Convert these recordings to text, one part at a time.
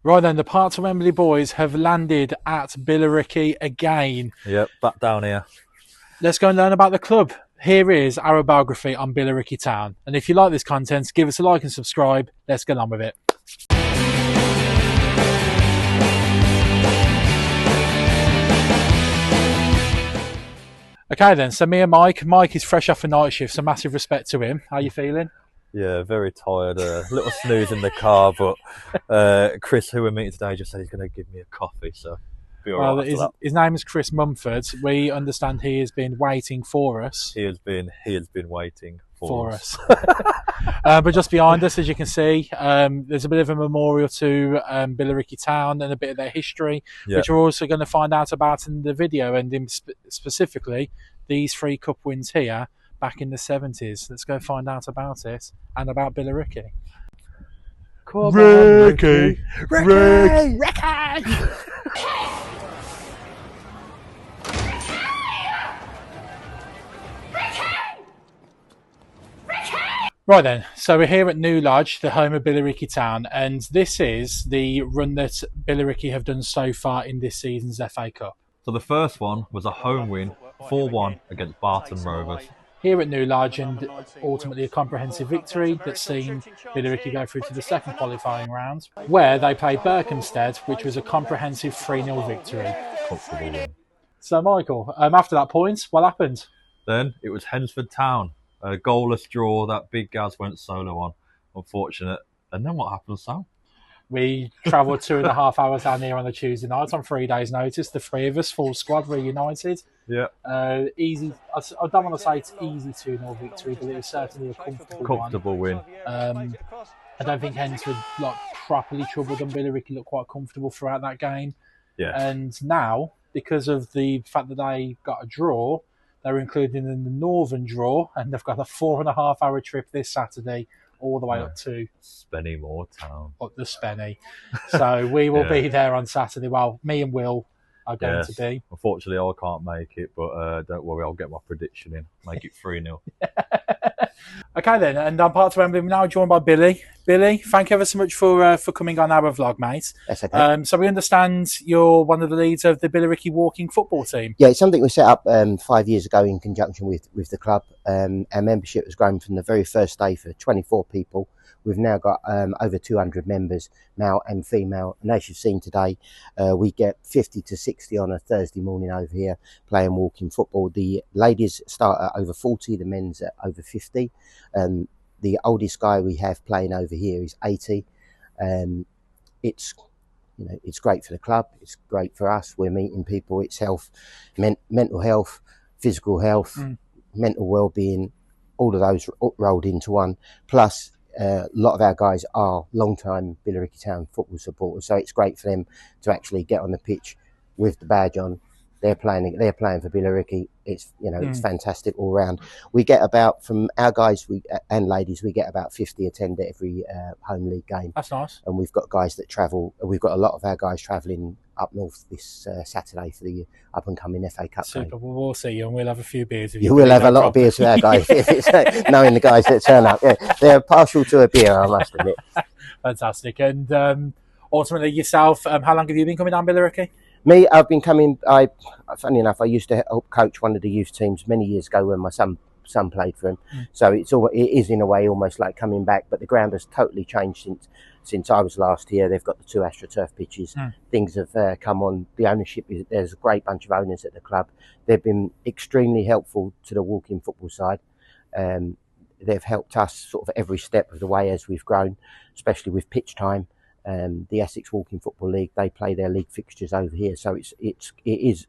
Right then, the Parts of Wembley boys have landed at Billericay again. Yep, back down here. Let's go and learn about the club. Here is our biography on Billericay Town. And if you like this content, give us a like and subscribe. Let's get on with it. Okay then, so me and Mike. Mike is fresh off a night shift, so massive respect to him. How are you feeling? Yeah, very tired. A little snooze in the car, but Chris, who we're meeting today, just said he's going to give me a coffee, so be all right. His name is Chris Mumford. We understand he has been waiting for us. He has been waiting for us. But just behind us, as you can see, there's a bit of a memorial to Billericay Town and a bit of their history, which we're also going to find out about in the video, and specifically these 3 cup wins here back in the 70s. Let's go find out about it and about Billericay. Come Ricky! on, Ricky! Ricky! Right then, so we're here at New Lodge, the home of Billericay Town, and this is the run that Billericay have done so far in this season's FA Cup. So the first one was a home win, 4-1 against Barton Rovers. Here at New Lodge, and ultimately a comprehensive victory that's seen Billericay go through to the second qualifying round, where they played Berkhamsted, which was a comprehensive 3-0 victory. Comfortable win. So Michael, after that point, what happened? Then it was Hensford Town, a goalless draw that Big Gaz went solo on. Unfortunate. And then what happened, Sam? We travelled 2.5 hours down here on a Tuesday night on 3 days' notice. The 3 of us, full squad, reunited. Yeah. Easy. I don't want to say it's easy 2-0 victory, but it was certainly a comfortable win. I don't think Hensford properly troubled them. Billericay looked quite comfortable throughout that game. Yeah. And now, because of the fact that they got a draw, they're included in the northern draw, and they've got a 4.5 hour trip this Saturday all the way up to Spennymoor Town. Up the Spenny. So we will be there on Saturday. Well, me and Will are going to be. Unfortunately, I can't make it, but don't worry, I'll get my prediction in. Make it 3-0. Okay then, and I'm part of Wembley. We're now joined by Billy. Billy, thank you ever so much for coming on our vlog, mate. That's okay. So we understand you're one of the leads of the Billericay walking football team. Yeah, it's something we set up 5 years ago in conjunction with the club. Our membership has grown from the very first day for 24 people. We've now got over 200 members, male and female. And as you've seen today, we get 50 to 60 on a Thursday morning over here playing walking football. The ladies start at over 40, the men's at over 50. The oldest guy we have playing over here is 80. It's great for the club. It's great for us. We're meeting people. It's health, mental health, physical health, mental well-being, all of those rolled into one. Plus, a lot of our guys are long-time Billericay Town football supporters, so it's great for them to actually get on the pitch with the badge on. They're playing for Billericay. It's it's fantastic all round. We get about, from our guys and ladies, we get about 50 attend every home league game. That's nice. And we've got guys that travel. We've got a lot of our guys travelling up north this Saturday for the up and coming FA Cup game. Super. Well, we'll see you, and we'll have a few beers with you. You will have a lot of beers with our guys, if it's knowing the guys that turn up. Yeah, they're partial to a beer, I must admit. Fantastic. And ultimately, yourself, how long have you been coming down Billericay? Me, I've been coming. Funny enough, I used to help coach one of the youth teams many years ago when my son played for him. So it is in a way almost like coming back. But the ground has totally changed since I was last here. They've got the 2 AstroTurf pitches. Things have come on. The ownership there's a great bunch of owners at the club. They've been extremely helpful to the walking football side. They've helped us sort of every step of the way as we've grown, especially with pitch time. The Essex Walking Football League, they play their league fixtures over here, so it is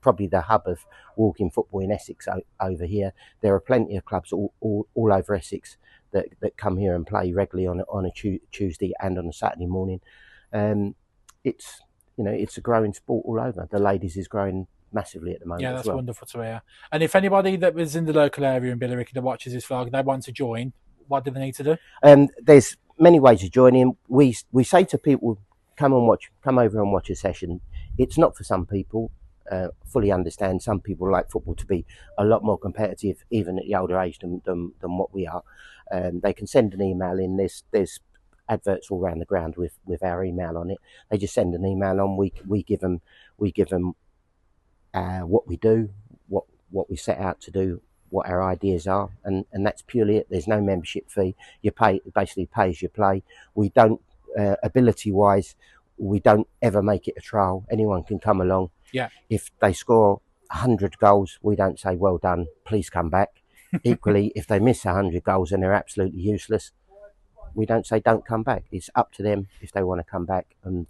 probably the hub of walking football in Essex over here. There are plenty of clubs all over Essex that come here and play regularly on a Tuesday and on a Saturday morning. It's a growing sport all over. The ladies is growing massively at the moment. Yeah, that's wonderful to hear. And if anybody that was in the local area in Billericay that watches this vlog, they want to join, what do they need to do? There's many ways of joining. We say to people, come over and watch a session. It's not for some people. Fully understand some people like football to be a lot more competitive, even at the older age than what we are. They can send an email in. There's adverts all around the ground with our email on it. They just send an email on. We give them what we do, what we set out to do, what our ideas are, and that's purely it. There's no membership fee. You basically pay as you play. We don't, ability wise, we don't ever make it a trial. Anyone can come along. Yeah. If they score 100 goals, we don't say, well done, please come back. Equally, if they miss 100 goals and they're absolutely useless, we don't say don't come back. It's up to them if they want to come back. And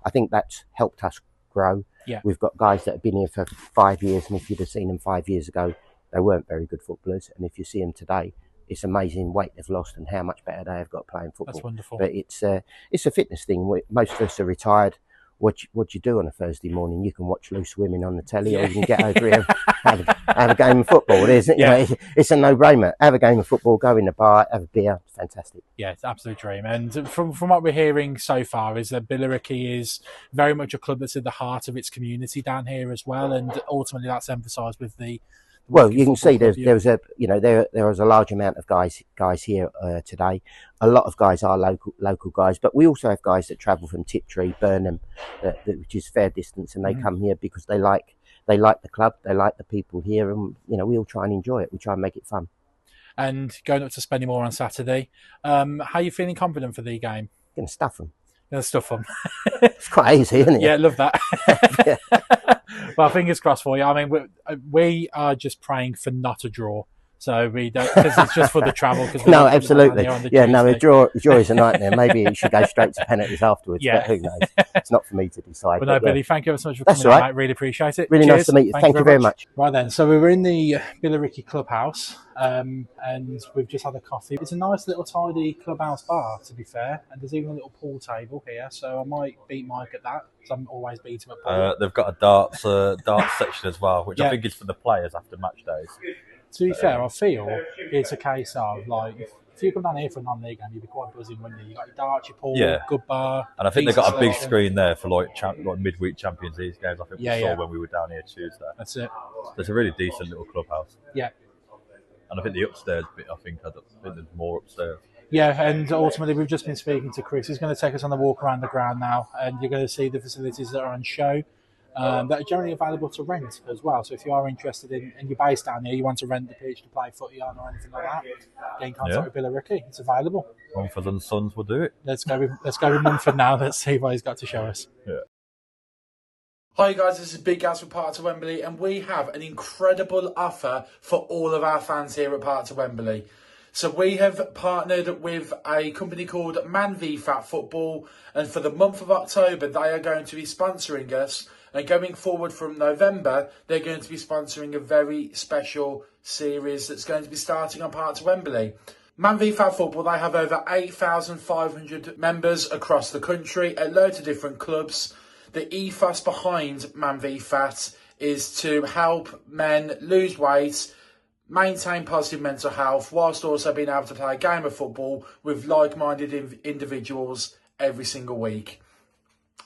I think that's helped us grow. Yeah. We've got guys that have been here for 5 years, and if you'd have seen them 5 years ago, they weren't very good footballers. And if you see them today, it's amazing weight they've lost and how much better they have got playing football. That's wonderful. But it's a fitness thing. Most of us are retired. What you do on a Thursday morning? You can watch loose women on the telly, or you can get over here and have a game of football. It's a no-brainer. Have a game of football, go in the bar, have a beer. It's fantastic. Yeah, it's an absolute dream. And from what we're hearing so far is that Billericay is very much a club that's at the heart of its community down here as well, and ultimately that's emphasised with the. Well, you can see there was a large amount of guys here today. A lot of guys are local guys, but we also have guys that travel from Tiptree, Burnham, which is fair distance, and they come here because they like the club, they like the people here, and we all try and enjoy it. We try and make it fun. And going up to Spennymoor on Saturday, how are you feeling confident for the game? Going to stuff them. Going to stuff them. It's quite easy, isn't it? Yeah, love that. Well, fingers crossed for you. I mean, we are just praying for not a draw. So we don't, because it's just for the travel. No, absolutely. Yeah, no, a draw is a nightmare. Maybe it should go straight to penalties afterwards. Yeah. But who knows? It's not for me to decide. But no, Billy, thank you ever so much for coming in, mate. Really appreciate it. Really nice to meet you. Thank you very much. Right then, so we were in the Billericay clubhouse, and we've just had a coffee. It's a nice little tidy clubhouse bar, to be fair, and there's even a little pool table here. So I might beat Mike at that, because I'm always beat him at pool. They've got a darts section as well, which I think is for the players after match days. To be fair, I feel it's a case of, like, if you come down here for a non-league game, you'd be quite buzzing, wouldn't you? You got your darts, your pool, good bar. And I think they've got a big screen there for like midweek Champions League games. I think we saw when we were down here Tuesday. That's it. There's a really decent little clubhouse. Yeah. And I think the upstairs bit, I think there's more upstairs. Yeah, and ultimately we've just been speaking to Chris. He's going to take us on a walk around the ground now, and you're going to see the facilities that are on show. That are generally available to rent as well. So if you are interested in, and you're based down here, you want to rent the pitch to play footy on or anything like that, get in contact with Billericay. It's available. Mumford and Sons will do it. Let's go with Mumford now. Let's see what he's got to show us. Yeah. Hi guys, this is Big Gaz from Park to Wembley, and we have an incredible offer for all of our fans here at Park to Wembley. So we have partnered with a company called Man v Fat Football, and for the month of October, they are going to be sponsoring us. And going forward from November, they're going to be sponsoring a very special series that's going to be starting on Park to Wembley. Man v Fat Football, they have over 8,500 members across the country at loads of different clubs. The ethos behind Man v Fat is to help men lose weight, maintain positive mental health, whilst also being able to play a game of football with like-minded individuals every single week.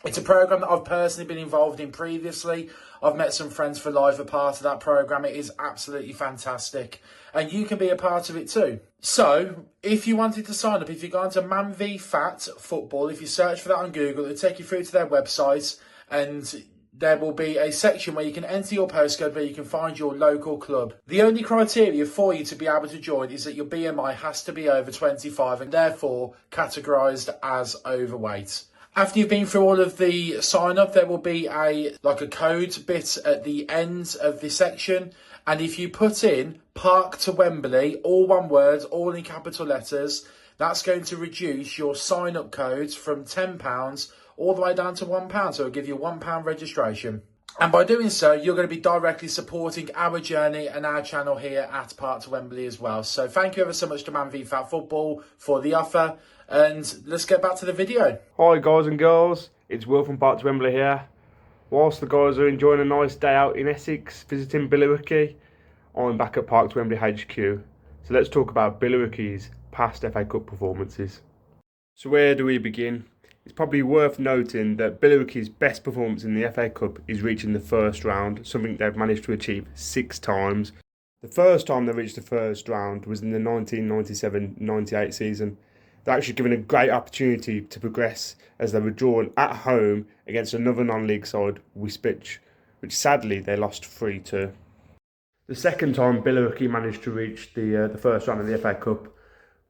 It's a programme that I've personally been involved in previously. I've met some friends for life a part of that programme. It is absolutely fantastic. And you can be a part of it too. So, if you wanted to sign up, if you go onto Man v Fat Football, if you search for that on Google, it'll take you through to their website, and there will be a section where you can enter your postcode where you can find your local club. The only criteria for you to be able to join is that your BMI has to be over 25 and therefore categorised as overweight. After you've been through all of the sign-up, there will be a code bit at the end of the section. And if you put in Park to Wembley, all one word, all in capital letters, that's going to reduce your sign-up codes from £10 all the way down to £1. So it'll give you £1 registration. And by doing so, you're going to be directly supporting our journey and our channel here at Park to Wembley as well. So thank you ever so much to Man v Fat Football for the offer. And let's get back to the video. Hi guys and girls, it's Will from Park to Wembley here. Whilst the guys are enjoying a nice day out in Essex, visiting Billericay, I'm back at Park to Wembley HQ. So let's talk about Billericay's past FA Cup performances. So where do we begin? It's probably worth noting that Billericay's best performance in the FA Cup is reaching the first round, something they've managed to achieve 6 times. The first time they reached the first round was in the 1997-98 season, They're actually given a great opportunity to progress as they were drawn at home against another non-league side, Wisbech, which sadly they lost 3-2. The second time Billericay managed to reach the first round of the FA Cup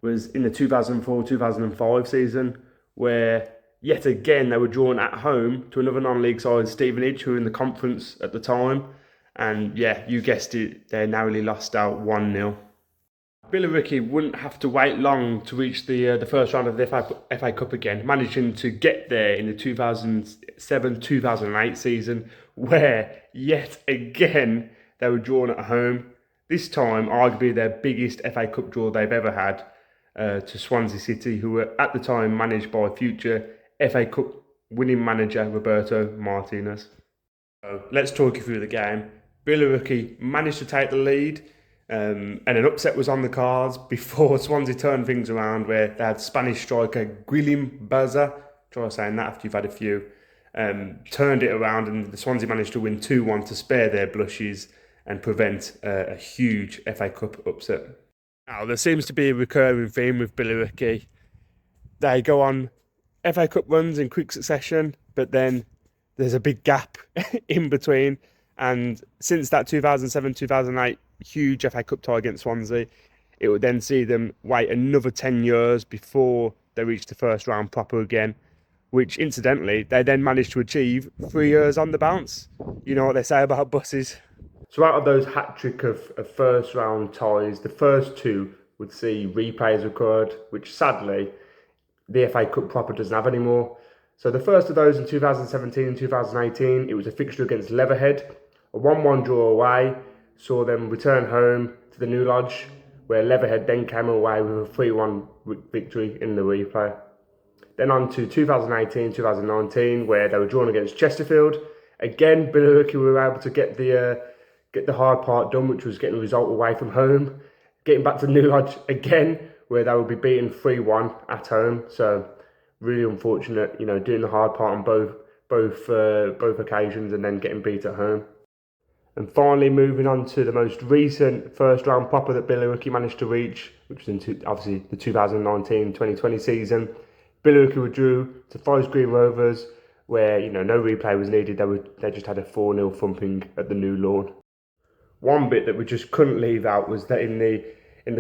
was in the 2004-2005 season, where yet again they were drawn at home to another non-league side, Stevenage, who were in the conference at the time. And yeah, you guessed it, they narrowly lost out 1-0. Billericay wouldn't have to wait long to reach the first round of the FA Cup again, managing to get there in the 2007-2008 season, where yet again they were drawn at home. This time, arguably their biggest FA Cup draw they've ever had, to Swansea City, who were at the time managed by future FA Cup winning manager Roberto Martinez. So let's talk you through the game. Billericay managed to take the lead, and an upset was on the cards before Swansea turned things around, where they had Spanish striker Guillem Baza, try saying that after you've had a few, turned it around, and the Swansea managed to win 2-1 to spare their blushes and prevent a huge FA Cup upset. Now, there seems to be a recurring theme with Billericay. They go on FA Cup runs in quick succession, but then there's a big gap in between. And since that 2007-2008 huge FA Cup tie against Swansea, it would then see them wait another 10 years before they reach the first round proper again, which incidentally, they then managed to achieve 3 years on the bounce. You know what they say about buses. So out of those hat-trick of first round ties, the first two would see replays occurred, which sadly, the FA Cup proper doesn't have anymore. So the first of those in 2017 and 2018, it was a fixture against Leatherhead. A 1-1 draw away saw them return home to the New Lodge, where Leatherhead then came away with a 3-1 victory in the replay. Then on to 2018-2019, where they were drawn against Chesterfield. Again, Billericay were able to get the hard part done, which was getting a result away from home. Getting back to New Lodge again, where they would be beaten 3-1 at home. So really unfortunate, doing the hard part on both occasions and then getting beat at home. And finally, moving on to the most recent first round proper that Billericay managed to reach, which was obviously the 2019-2020 season. Billericay were drew to Forest Green Rovers, where no replay was needed. They just had a 4-0 thumping at the New Lawn. One bit that we just couldn't leave out was that in the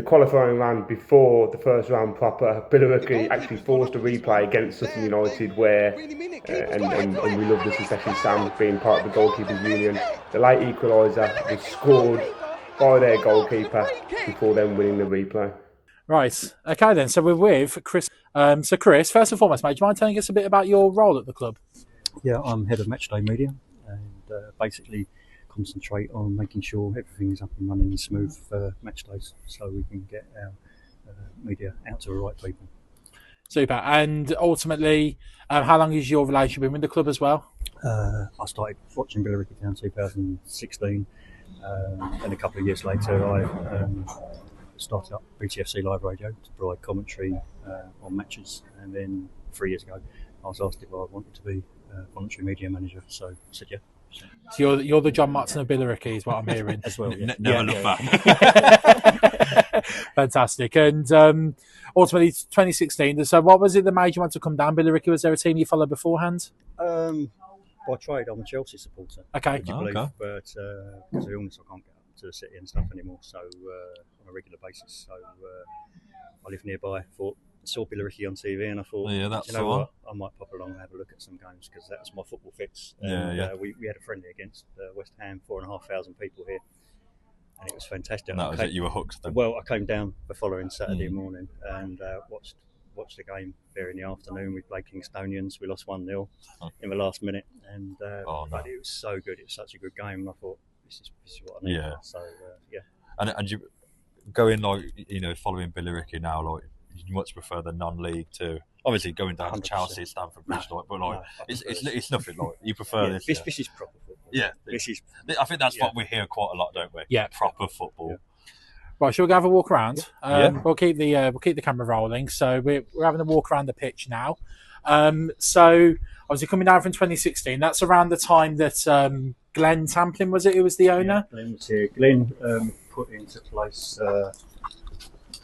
qualifying round before the first round proper, Billericay actually forced a replay against Sutton United, where and we love this, especially Sam being part of the goalkeepers union. The late equaliser was scored by their goalkeeper before then winning the replay. Right. Okay then. So we're with Chris. So Chris, first and foremost, mate, do you mind telling us a bit about your role at the club? Yeah, I'm head of matchday media, and basically concentrate on making sure everything is up and running smooth for match days, so we can get our media out to the right people. Super. And ultimately, how long is your relationship been with the club as well? I started watching Billericay Town 2016, and a couple of years later I started up BTFC Live Radio to provide commentary on matches, and then 3 years ago I was asked if I wanted to be voluntary media manager, so I said yeah. So you're the John Matson of Billericay is what I'm hearing. As well, yeah. Never look back. Fantastic. And ultimately 2016, so what was it that made you want to come down Billericay? Was there a team you followed beforehand? By trade, I'm a Chelsea supporter. Okay. But because of illness I can't get up to the city and stuff anymore, so on a regular basis. So I live nearby. Saw Billericay on TV and I thought, what? I might pop along and have a look at some games, because that's my football fix. We had a friendly against West Ham, 4,500 people here, and it was fantastic. And that was it, you were hooked then? Well, I came down the following Saturday morning and watched the game there in the afternoon. We played Kingstonians. We lost 1-0 in the last minute, and but it was so good. It was such a good game, and I thought, this is what I need. Yeah. So yeah. And you going following Billericay now, like, you much prefer the non-league to obviously going down 100%. To Chelsea, Stamford Bridge, it's nothing like you prefer this. This is proper football. Yeah, I think that's what we hear quite a lot, don't we? Yeah, proper football. Yeah. Right, shall we go have a walk around? We'll keep the camera rolling. So we're having a walk around the pitch now. So obviously coming down from 2016, that's around the time that Glenn Tamplin, was it? Who was the owner? Yeah, Glenn was here. Glenn put into place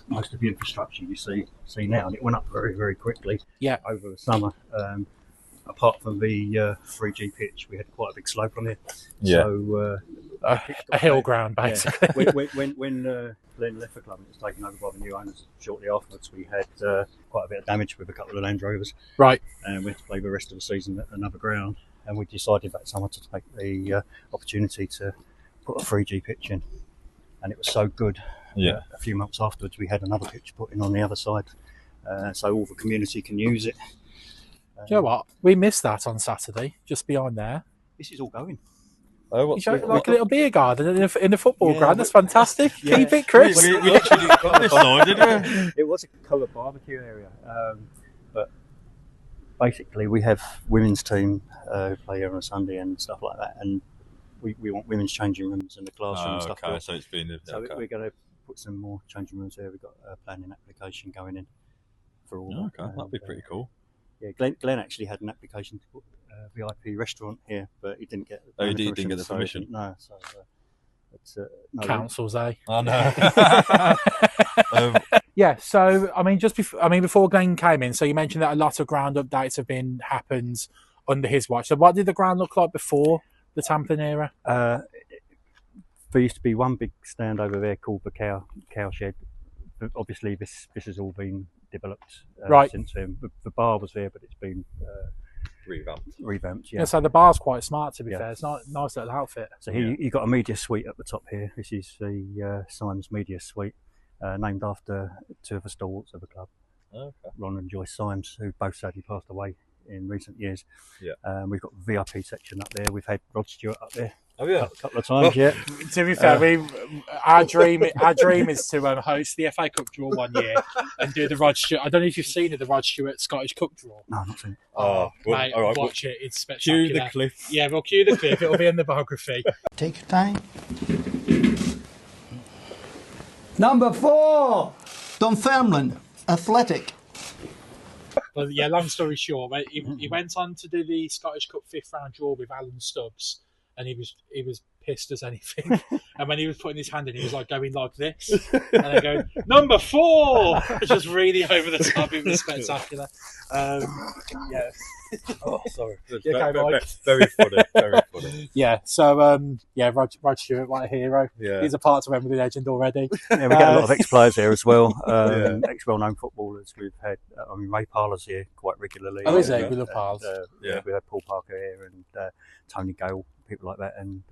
most of the infrastructure you see now, and it went up very, very quickly. Yeah. Over the summer. Apart from the 3G pitch, we had quite a big slope on it. Yeah. So a hill ground, basically. Yeah. when Glenn left the club and it was taken over by the new owners shortly afterwards, we had quite a bit of damage with a couple of Land Rovers. Right. And we had to play the rest of the season at another ground. And we decided that summer to take the opportunity to put a 3G pitch in. And it was so good. Yeah. A few months afterwards, we had another pitch put in on the other side. So all the community can use it. Do you know what? We missed that on Saturday, just behind there. This is all going. Oh, Like a little beer garden in the football ground. That's fantastic. Yeah. Keep it, Chris. We literally got this side, didn't we? It was a coloured barbecue area, but basically we have women's team who play here on a Sunday and stuff like that, and we want women's changing rooms in the classroom and stuff. Okay, so it's been. So we're going to put some more changing rooms there. We've got a planning application going in for all. Okay, that'd be pretty cool. Yeah, Glenn actually had an application to put a VIP restaurant here, but he didn't get. He didn't get the permission. No, so it's no. Councils, eh? I know. Yeah. So I mean, before Glenn came in, so you mentioned that a lot of ground updates have happened under his watch. So what did the ground look like before the Tamplin era? There used to be one big stand over there called the cow shed. But obviously, this has all been developed since then. The bar was there, but it's been revamped. Yeah. So the bar's quite smart, to be fair. It's not nice little outfit. So you got a media suite at the top here. This is the Symes Media Suite, named after two of the stalwarts of the club, Ron and Joyce Symes, who both sadly passed away in recent years. Yeah. We've got the VIP section up there. We've had Rod Stewart up there. Oh yeah, a couple of times. Yeah. To be fair, our dream is to host the FA Cup draw one year and do the Rod Stewart. I don't know if you've seen it, the Rod Stewart Scottish Cup draw. No, I've not seen it. Oh, mate, all right, watch it. It's spectacular. Cue the clip. Yeah, we'll cue the clip. It'll be in the biography. Take your time. Number 4, Dunfermline Athletic. Well, yeah, long story short, he went on to do the Scottish Cup 5th round draw with Alan Stubbs, and he was pissed as anything. And when he was putting his hand in, he was like going like this, and then going number 4, just really over the top. It was spectacular. Yeah. Oh, sorry. Very funny. Very funny. Yeah. So Rod Stewart, what a hero. Yeah. He's a part of Wembley legend already. Yeah, we get a lot of ex-players here as well. Ex-well-known footballers. We've had, Ray Parler's here quite regularly. Oh, is it? We love Parles. We had Paul Parker here and Tony Gale, people like that, and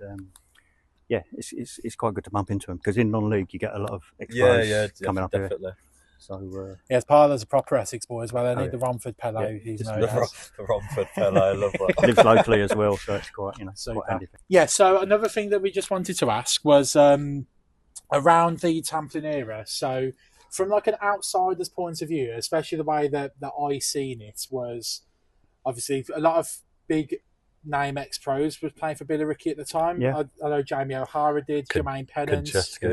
it's quite good to bump into them because in non-league you get a lot of ex-players coming up definitely. Here. So yes, Parler's a proper Essex boy as well. They need the Romford Pele. He's known as. The Romford Pele, I love that. Lives locally as well, so it's quite quite handy. Yeah. So another thing that we just wanted to ask was around the Tamplin era. So from like an outsider's point of view, especially the way that I seen it was obviously a lot of big name ex-pros was playing for Billericay at the time. Yeah. I know Jamie O'Hara did, Jermaine Pennant.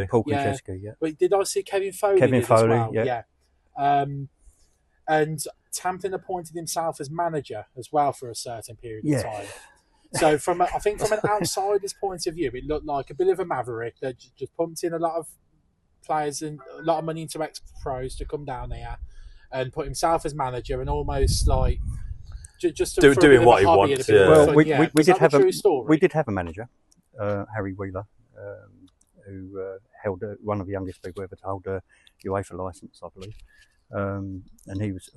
Paul Konchesky, yeah. But did I see Kevin Foley as well? Yeah. And Tamplin appointed himself as manager as well for a certain period of time. So I think from an outsider's point of view, it looked like a bit of a maverick that just pumped in a lot of players and a lot of money into ex-pros to come down here and put himself as manager and almost like just doing what he wants. We did have a manager, Harry Wheeler, who held one of the youngest people ever to hold a UEFA licence, I believe. And he was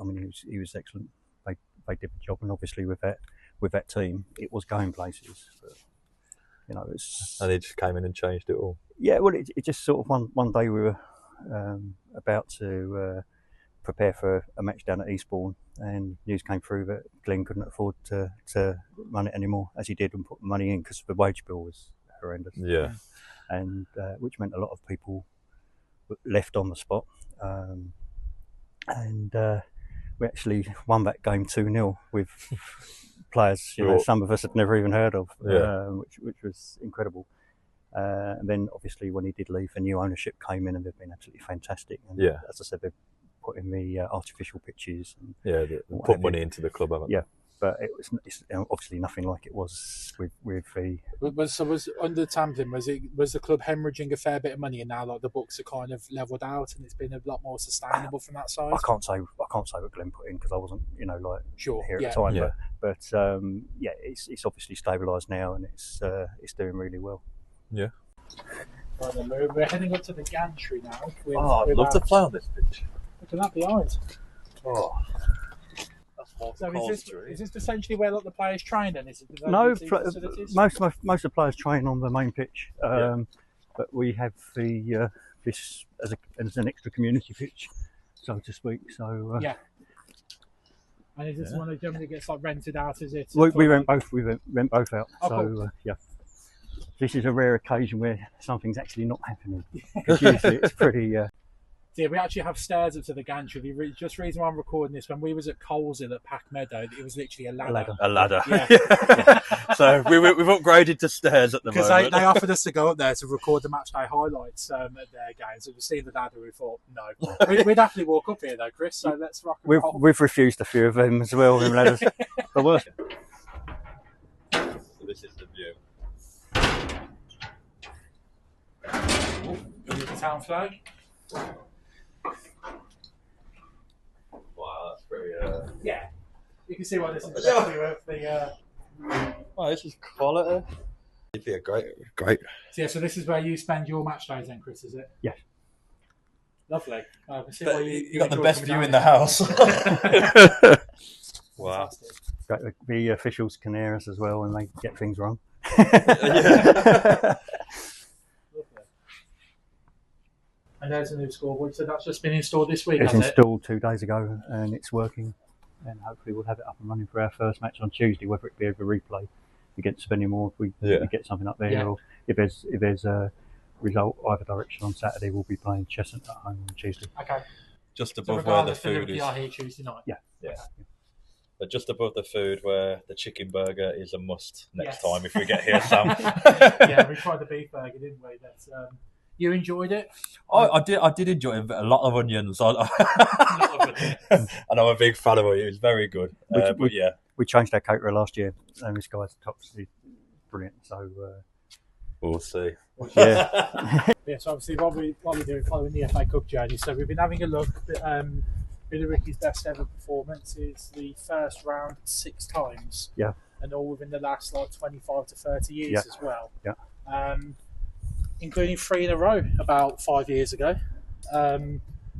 excellent. They did the job, and obviously with that team, it was going places. But, and they just came in and changed it all. Yeah, well, it just sort of one day we were about to prepare for a match down at Eastbourne, and news came through that Glenn couldn't afford to run it anymore as he did and put the money in because the wage bill was horrendous. Yeah, and which meant a lot of people left on the spot, and we actually won that game 2-0 with players some of us had never even heard of, which was incredible. And then obviously when he did leave, a new ownership came in and they've been absolutely fantastic. And as I said, they've put in the artificial pitches. And put money into the club, haven't they? Yeah. but it's obviously nothing like it was with the. Was under Tamplin, was the club hemorrhaging a fair bit of money, and now like the books are kind of levelled out and it's been a lot more sustainable from that side? I can't say what Glenn put in because I wasn't here at the time. Yeah. But it's obviously stabilised now and it's doing really well. Yeah. Right, then we're heading up to the gantry now. I'd love to play on this pitch. Look at that behind. Oh. So is this essentially where the players train then? No, most of the players train on the main pitch, but we have this as an extra community pitch, so to speak. So yeah. And is this one that generally gets rented out? Is it? We rent both. We rent both out. Oh, so cool. yeah. This is a rare occasion where something's actually not happening. Usually it's pretty. Yeah, we actually have stairs up to the gantry. Just the reason why I'm recording this, when we was at Coleshill at Pack Meadow, it was literally a ladder. A ladder. Yeah. So we've upgraded to stairs at the moment. Because they offered us to go up there to record the matchday highlights at their games. And we've seen the ladder, we thought, no. We'd happily walk up here though, Chris, so let's rock and roll. We've refused a few of them as well, them ladders. The worst. So this is the view. The town flag. Wow, that's pretty. Yeah, you can see why this is definitely worth the. Oh, this is quality. It'd be a great. So this is where you spend your match days, then, Chris? Is it? Yes. Lovely. You got the best view in the house. Wow. The officials can hear us as well when they get things wrong. And there's a new scoreboard, so that's just been installed this week, It's installed 2 days ago and it's working, and hopefully we'll have it up and running for our first match on Tuesday, whether it be over replay against Spennymoor if we get something up there, or if there's a result either direction on Saturday, we'll be playing Cheshunt at home on Tuesday. Okay. Just above where the food is. We are here Tuesday night. Yeah. But just above the food where the chicken burger is a must next time if we get here, Sam. Yeah, we tried the beef burger, didn't we? That's, you enjoyed it? I did enjoy it, but a lot of onions. And I'm a big fan of it. It was very good. We changed our caterer last year, and this guy's topsy brilliant. So we'll see. Yeah. So obviously, what we're doing following the FA Cup journey. So we've been having a look. Billericay's best ever performance is the first round 6 times. Yeah. And all within the last 25 to 30 years as well. Yeah. Including 3 in a row about 5 years ago,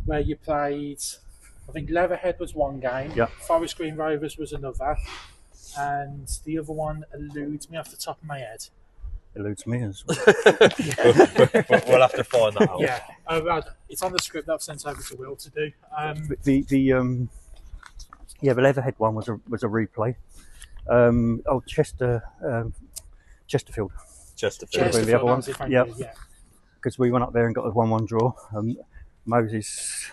where you played, I think Leatherhead was one game, Forest Green Rovers was another, and the other one eludes me off the top of my head. Eludes me as well. We'll have to find that out. Yeah, it's on the script that I've sent over to Will to do. The Leatherhead one was a replay. Chesterfield. Chesterfield. The other one, because we went up there and got a 1-1 draw. Moses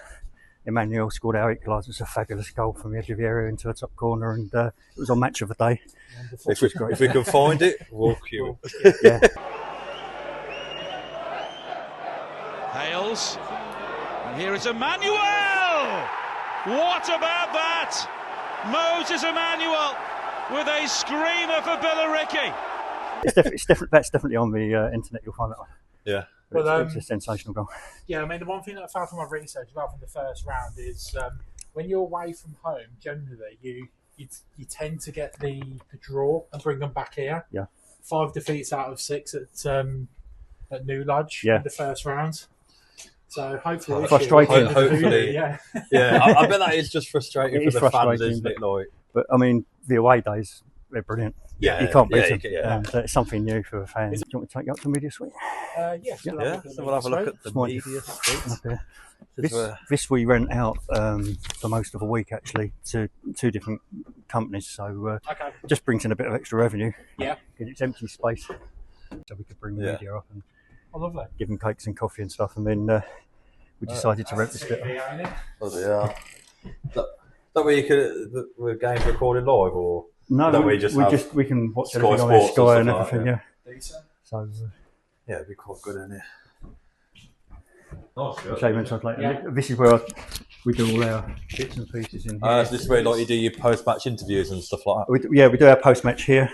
Emmanuel scored our equaliser. It's a fabulous goal from the edge of the area into a top corner, and it was on Match of the Day. If we can find it, we'll cue Yeah. Hales, and here is Emmanuel. What about that? Moses Emmanuel with a screamer for Billericay. That's definitely on the internet. You'll find that one. Yeah. It's a sensational goal. Yeah, I mean, the one thing that I found from my research about from the first round is when you're away from home, generally you tend to get the draw and bring them back here. Yeah. 5 defeats out of 6 at New Lodge in the first round. So hopefully, frustrating. Hopefully, yeah. I bet that is just frustrating for the fans, isn't it? But I mean, the away days, they're brilliant. Yeah, you can't beat them. Yeah. It's something new for the fans. Do you want me to take you up to Media Suite? So we'll have a look at the Media Suite. This we rent out for most of a week actually to 2 different companies, so just brings in a bit of extra revenue. Yeah, because it's empty space, so we could bring the media up and give them cakes and coffee and stuff, and then we decided to rent this bit. That way we're games recorded live, or no? We can watch everything on Sky and everything. Yeah. Decent. So it'd be quite good in here. Shame and stuff like that. This is where we do all our bits and pieces in here. Is this where like you do your post-match interviews and stuff like that? We do our post-match here.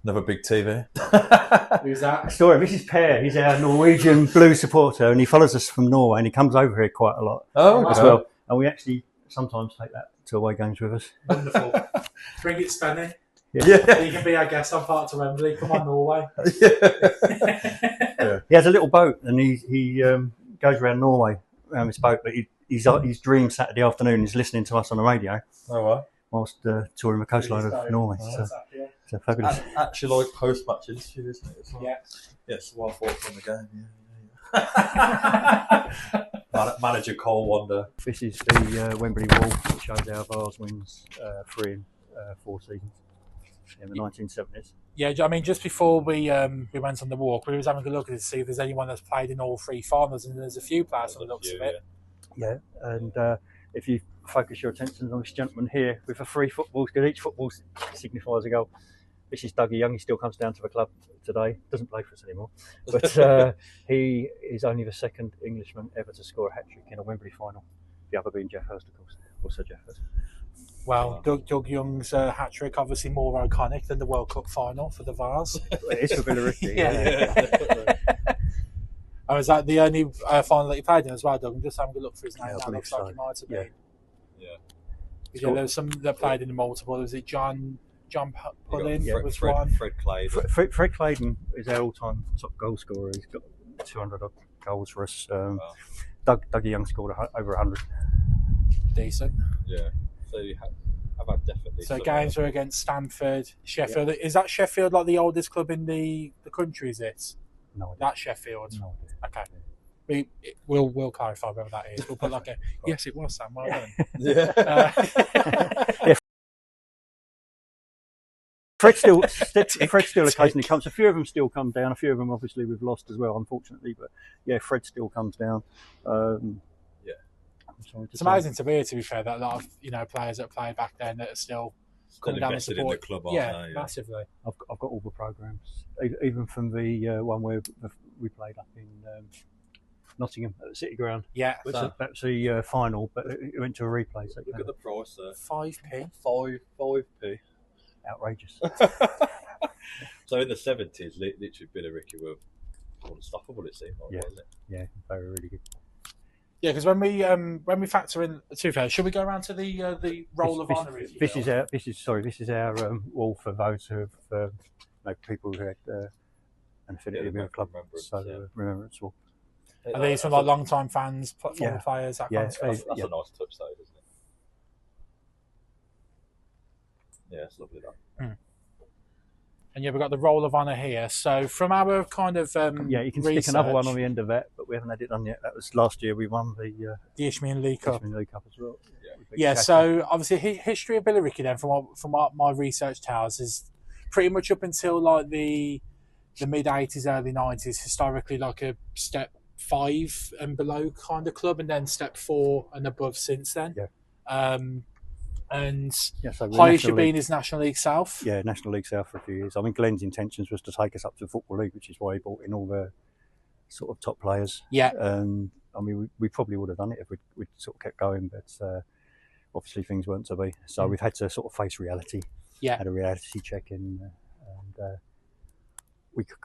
Another big TV. Who's that? Story. This is Per. He's our Norwegian Blue supporter, and he follows us from Norway, and he comes over here quite a lot as well. And we actually sometimes take that to away games with us. Wonderful. Bring it, Spenny. Yeah. You can be our guest on Part to Wembley. Come on, Norway. He has a little boat, and he goes around Norway around this boat. But his dream Saturday afternoon is listening to us on the radio. Oh, right. Whilst touring the coastline of Norway. So fabulous. Actually, like post-match interview, isn't it? Well. Yeah. Yes, well thought from the game. Yeah. Manager Cole Wonder. This is the Wembley wall, which shows our Vase wins 3 in 4 seasons in the 1970s. Yeah, I mean, just before we went on the walk, we was having a look at it to see if there's anyone that's played in all 3 finals, and there's a few players on the looks of it. Yeah, and if you focus your attention on this gentleman here with the 3 footballs, because each football signifies a goal. This is Dougie Young. He still comes down to the club today. Doesn't play for us anymore. But he is only the 2nd Englishman ever to score a hat-trick in a Wembley final. The other being Jeff Hurst, of course. Also Jeff Hurst. Well, Doug Young's hat-trick obviously more iconic than the World Cup final for the Vase. It is for Billericay. And was that the only final that you played in as well, Doug? I'm just having a look for his name. Yeah, That looks like it might have been. Yeah. There was some that played in the multiple. Was it John Pullin? Fred Claydon. Fred Claydon is our all-time top goal scorer. He's got 200 odd goals for us. Dougie Young scored over 100. Decent. Yeah. So you have had definitely. So games were against Stamford, Sheffield. Yeah. Is that Sheffield like the oldest club in the country? Is it? No. That's Sheffield. No. Okay. We'll clarify whether that is. We'll put like a yes, it was Sam. Well done. Yeah. Fred still occasionally comes. A few of them still come down. A few of them obviously we've lost as well, unfortunately. But yeah, Fred still comes down. It's amazing to be fair, that a lot of players that played back then that are still coming down and support. In the club, massively. I've got all the programs, even from the one where we played up in Nottingham at the City Ground. Yeah, that's the final, but it went to a replay. So look at the price there. 5p. 5p. Outrageous. So in the 70s, literally Billericay were unstoppable. It seemed like, wasn't it? Yeah, they were really good. Yeah, because when we factor in two fairs, should we go around to the roll of honour? This is our wall for those who have people who had an affinity with the club. So remembrance wall. Are these from like long-time fans, former players, that kind of stuff? That's a nice touch, though, isn't it? Yeah, it's lovely that. Mm. And we've got the roll of honour here. So from our kind of you can research, stick another one on the end of that, but we haven't had it done yet. That was last year. We won the Isthmian League Cup. Isthmian League Cup as well. Yeah. So obviously, history of Billericay then, from what my research tells, is pretty much up until like the mid '80s, early '90s. Historically, like a step 5 and below kind of club, and then step 4 and above since then. Yeah. And so highest you've been is National League South. Yeah, National League South for a few years. I mean, Glenn's intentions was to take us up to the Football League, which is why he brought in all the sort of top players. Yeah. I mean, we probably would have done it if we'd sort of kept going, but obviously things weren't to be. So we've had to sort of face reality. Yeah. Had a reality check in, and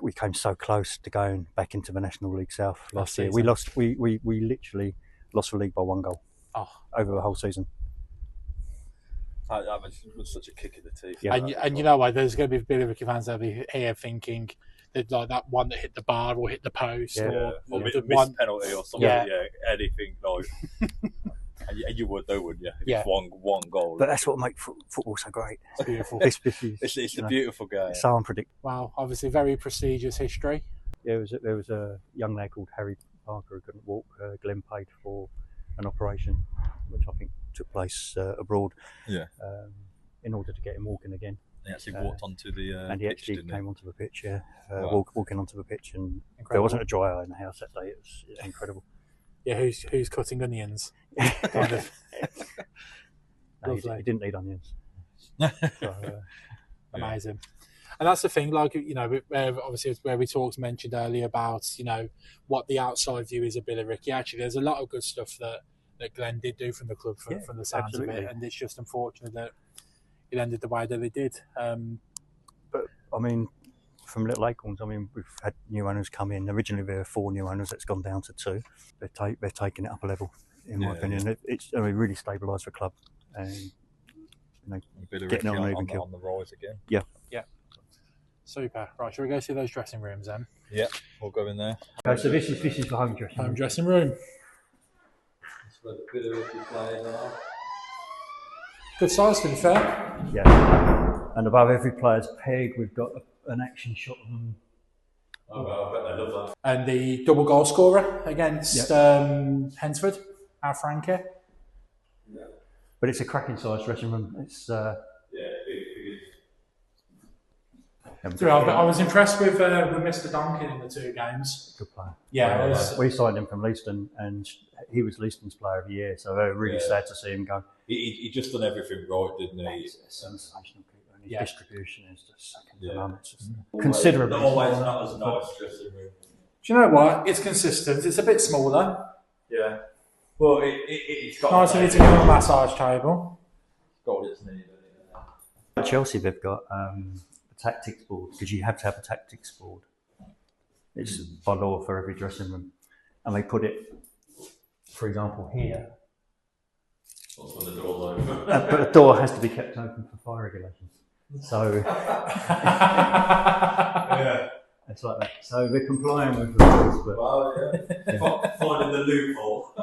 we came so close to going back into the National League South last year. We lost. We literally lost the league by 1 goal over the whole season. That was such a kick in the teeth. Yeah. And you know what? There's going to be Billericay fans that'll be here thinking that like that one that hit the bar or hit the post or missed penalty or something. Yeah, anything like. and you would though, wouldn't you? It's one goal. But that's what makes football so great. It's beautiful. It's a beautiful game. It's so unpredictable. Wow, obviously very prestigious history. Yeah, there was a young lad called Harry Parker who couldn't walk. Glenn paid for an operation, which I think took place abroad. Yeah. In order to get him walking again. He actually walked onto the and he pitch, actually didn't came onto the pitch. Yeah. Wow. Walking onto the pitch, and there wasn't a dry eye in the house that day. It was incredible. Yeah, who's cutting onions? Kind of. No, he didn't need onions. Amazing. And that's the thing, like, you know, obviously it's where we mentioned earlier about, you know, what the outside view is of Billericay. Actually, there's a lot of good stuff that Glenn did do from the club, from the sounds of it, and it's just unfortunate that it ended the way that it did. But I mean, from Little Acorns, I mean, we've had new owners come in. Originally, there were 4 new owners. That's gone down to 2. They're taking it up a level, in my opinion. It's really stabilised the club, and you know, getting on an even keel. On the rise again. Yeah. Super. Right, shall we go see those dressing rooms then? Yeah, we'll go in there. Okay, so this is the home dressing room. Home dressing room. That's where the Billericay players are. Good size, to be fair. Yeah. And above every player's peg, we've got an action shot of them. Oh, well, I bet they love that. And the double goal scorer against Hensford, our Frankie. Yeah. But it's a cracking size dressing room. It's big. I was impressed with Mr. Duncan in the 2 games. Good player. Yeah, we signed him from Leiston, and he was Leiston's player of the year. So we're really sad to see him go. He just done everything right, didn't he? He's a sensational keeper, and his distribution is just second to none. It's just considerably. Always not as nice dressing room. Do you know what? It's consistent. It's a bit smaller. Yeah. Well, it's got nice of you to go on a massage table. Got what it's needed. At Chelsea, they've got a tactics board, because you have to have a tactics board. It's by law for every dressing room, and they put it, for example, here. That's when the door's open. But the door has to be kept open for fire regulations. So it's like that. So we're complying with the rules, but finding the loophole.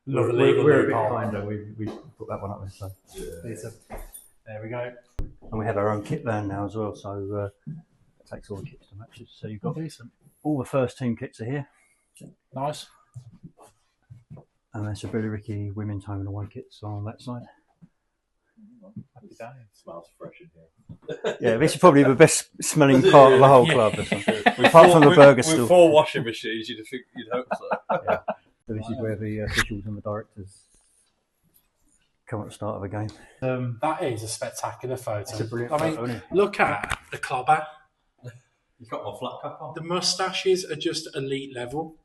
We're a bit kinder. We put that one up there. So there we go. And we have our own kit van now as well, so it takes all the kits to matches. So you've got all the first team kits are here. Nice. And there's a Billericay women's home and away kits on that side. Happy day. Smells fresh in here. Yeah, this is probably the best smelling part of the whole club. Apart from the burger stool. With 4 washing machines, you'd hope so. Yeah. So this is where the officials and the directors come at the start of a game. That is a spectacular photo. It's a brilliant photo, isn't it? Look at the clobber. You've got my flat cap on. The moustaches are just elite level.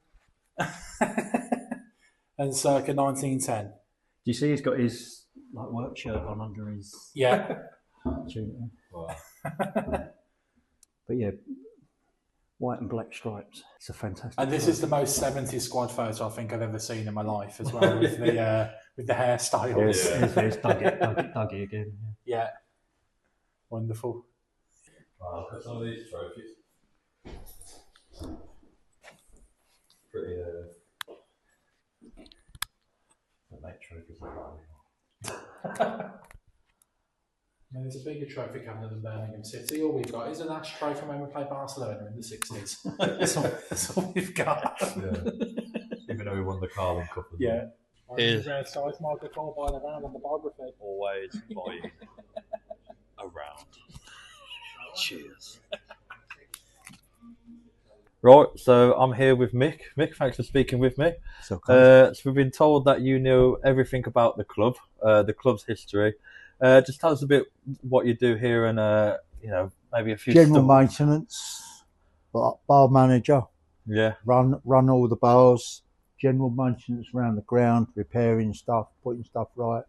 And circa 1910. Do you see he's got his work shirt on under his tunic? Wow. But yeah, white and black stripes. It's a fantastic. And this is the most 70s squad photo I think I've ever seen in my life as well, with the hairstyles. There's Dougie again. Yeah. Wonderful. Wow, look at some of these trophies. Pretty mate trophies There's a bigger trophy cabinet than Birmingham City. All we've got is an ashtray from when we played Barcelona in the 60s. That's all we've got. Even though we won the Carling Cup. Yeah. Rare size Margaret Cole buying around on the biography. Always buying around. Cheers. Right, so I'm here with Mick. Mick, thanks for speaking with me. So we've been told that you know everything about the club, the club's history. Just tell us a bit what you do here, and maybe a few general maintenance, bar manager. Yeah, run all the bars. General maintenance around the ground, repairing stuff, putting stuff right,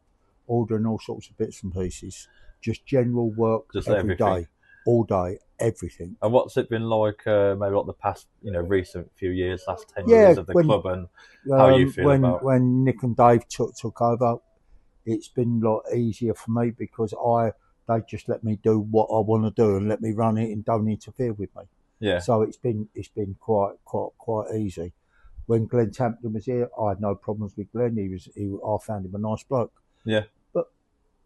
ordering all sorts of bits and pieces. Just general work, just every day, all day, everything. And what's it been like? Maybe like the past, recent few years, last 10 years of the club, and how you feel about it? When Nick and Dave took over, it's been a lot easier for me because they just let me do what I want to do and let me run it and don't interfere with me. Yeah. So it's been quite easy. When Glenn Tamplin was here, I had no problems with Glenn. I found him a nice bloke. Yeah. But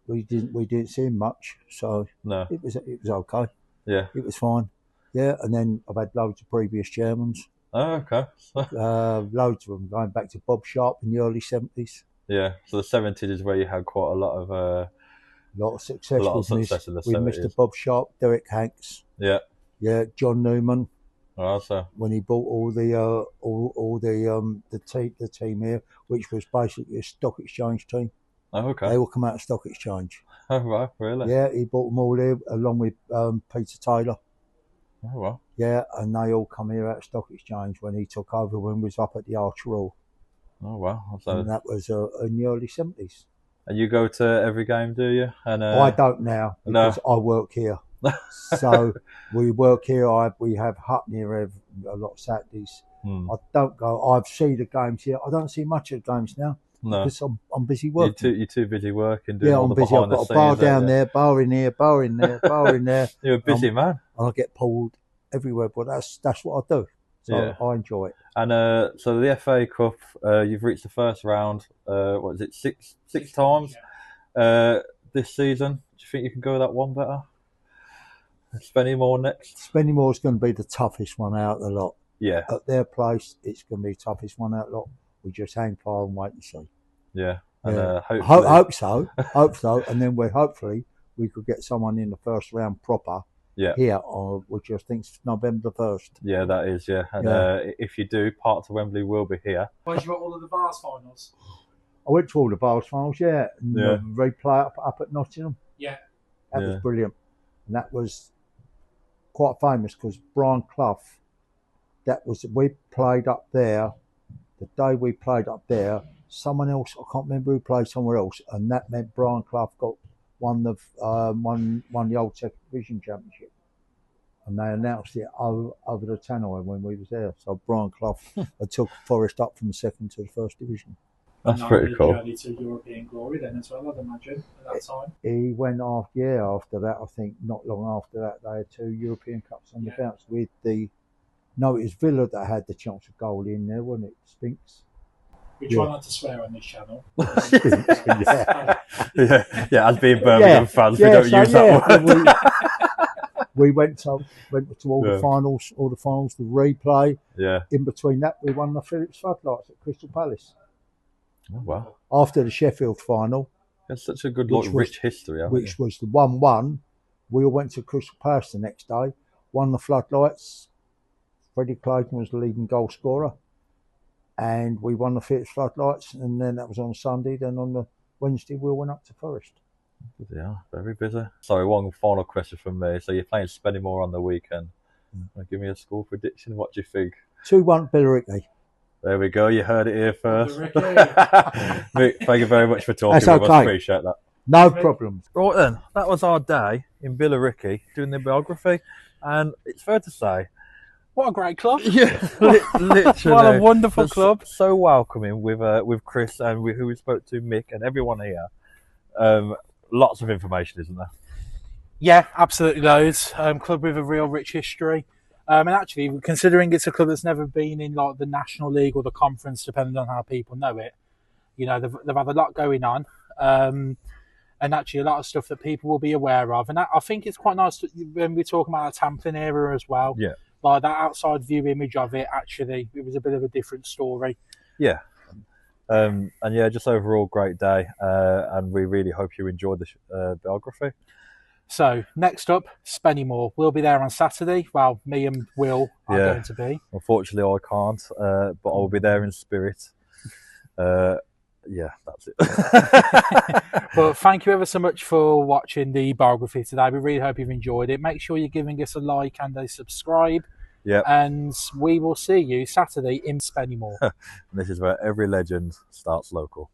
we didn't see him much, so no, it was okay. Yeah. It was fine. Yeah, and then I've had loads of previous chairmans. Oh, okay. Loads of them going back to Bob Sharp in the early 70s. Yeah, so the 70s is where you had quite a lot of success. In the 70s. Mr. Bob Sharp, Derek Hanks. Yeah. Yeah, John Newman. Oh, so. When he bought all the team here, which was basically a stock exchange team. Oh, okay. They all come out of Stock Exchange. Oh, right, really? Yeah, he bought them all here along with Peter Taylor. Oh, well. Yeah, and they all come here out of Stock Exchange when he took over when we was up at the Arch Royal. Oh, wow. So... And that was in the early 70s. And you go to every game, do you? And I don't now because I work here. So we work here. We have hut here a lot of Saturdays. I don't go. I've seen the games here. I don't see much of the games now because I'm busy working. You're too busy working. Doing I'm busy. I've got a bar down there, bar in here, bar in there, bar in there. You're a busy man. And I get pulled everywhere, but that's what I do. So I enjoy it. And so the FA Cup, you've reached the first round. What is it? Six times this season. Do you think you can go that one better? Spennymoor next. Spennymoor is going to be the toughest one out of the lot. Yeah. At their place, it's going to be the toughest one out of the lot. We just hang fire and wait and see. Yeah. And hope so. And then hopefully we could get someone in the first round proper. Yeah. Here, which I think is November 1st. Yeah, that is, yeah. And if you do, part of Wembley will be here. Where's you got all of the Vase finals? I went to all the Vase finals, yeah. And replay up at Nottingham. Yeah. That was brilliant. And that was quite famous because Brian Clough, we played up there. The day we played up there, someone else, I can't remember who played somewhere else, and that meant Brian Clough won the old Second Division Championship, and they announced it over the tannoy when we was there. So Brian Clough took Forest up from the second to the first division. That's pretty cool. Journey to European glory then as well, I'd imagine, at that time. He went after that. I think not long after that they had 2 European Cups on the bounce with it was Villa that had the chance of goal in there, wasn't it? Spinks. We try not to swear on this channel. yeah. As being Birmingham fans, we don't use that word. We went to all the finals, the replay. Yeah. In between that, we won the Phillips Floodlights at Crystal Palace. Oh, wow. After the Sheffield final. That's such a good, rich history, which was the 1-1. We all went to Crystal Palace the next day, won the Floodlights. Freddie Clayton was the leading goal scorer. And we won the Phillips Floodlights, and then that was on Sunday. Then on the Wednesday, we went up to Forest. Yeah, very busy. Sorry, one final question from me. So you're playing Spennymoor on the weekend. Give me a score prediction. What do you think? 2-1 Billericay. There we go. You heard it here first. Mick, thank you very much for talking with us. Appreciate that. No problem. Right then, that was our day in Billericay doing the biography, and it's fair to say, what a great club! Yeah, literally. What a wonderful club. So welcoming with Chris and who we spoke to, Mick, and everyone here. Lots of information, isn't there? Yeah, absolutely loads. Club with a real rich history. And actually, considering it's a club that's never been in like the National League or the Conference, depending on how people know it, you know, they've had a lot going on. And actually a lot of stuff that people will be aware of. And I think it's quite nice when we're talking about the Tamplin era as well. Yeah. Like that outside view image of it, actually, it was a bit of a different story. Yeah. And yeah, just overall great day. And we really hope you enjoyed the biography. So next up, Spennymoor. We'll be there on Saturday. Well, me and Will are going to be. Unfortunately, I can't, but I'll be there in spirit. Yeah, that's it. But thank you ever so much for watching the biography today. We really hope you've enjoyed it. Make sure you're giving us a like and a subscribe. Yeah. And we will see you Saturday in Spennymoor. This is where every legend starts local.